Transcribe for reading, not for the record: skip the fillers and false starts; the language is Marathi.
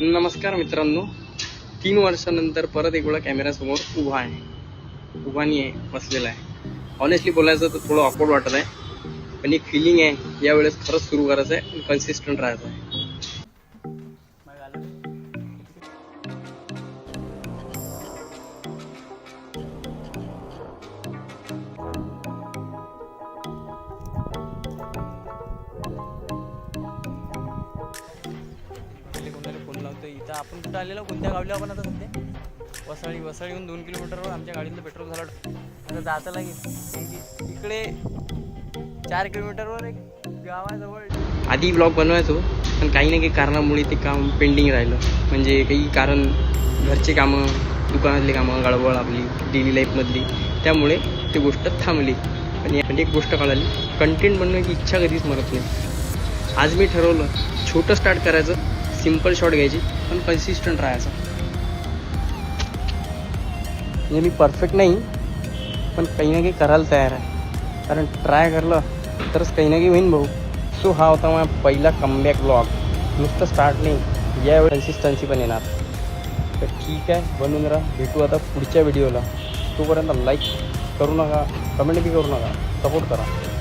नमस्कार मित्रांनो, 3 वर्षानंतर परत एक वेळा कॅमेऱ्यासमोर उभा नाही आहे, बसलेला आहे. ऑनेस्टली बोलायचं तर थोडं ऑकवर्ड वाटत आहे, पण एक फिलिंग आहे यावेळेस खरंच सुरू करायचं आहे, कन्सिस्टंट राहायचं आहे. फोन लावतो. इथं आपण कुठं आलेलो, कोणत्या गावला आपण आता सध्या? वसाळीहून 2 किलोमीटरवर आमच्या गाडीतलं पेट्रोल झालं. आता जायचं लागेल इकडे 4 किलोमीटरवर एक गावाजवळ. आधी ब्लॉग बनवायचो, पण काही ना काही कारणामुळे ते काम पेंडिंग राहिलं. म्हणजे काही कारण, घरचे कामं, दुकानातली कामं, गडबड आपली डेली लाईफमधली, त्यामुळे ती गोष्ट थांबली. पण एक गोष्ट कळाली, कंटेंट बनवण्याची इच्छा कधीच मरत नाही. आज मी ठरवलं छोटं स्टार्ट करायचं, सिम्पल शॉट घ्यायची, पण कन्सिस्टंट राहायचं. म्हणजे मी परफेक्ट नाही, पण काही ना काही करायला तयार आहे. कारण ट्राय करलं तरच काही ना काही होईन भाऊ. सो हा होता माझा पहिला कमबॅक ब्लॉग. नुसतं स्टार्ट नाही, यावेळी कन्सिस्टन्सी पण येणार. तर ठीक आहे, बनवून राहा. भेटू आता पुढच्या व्हिडिओला. तोपर्यंत लाईक करू नका, कमेंट बी करू नका, सपोर्ट करा.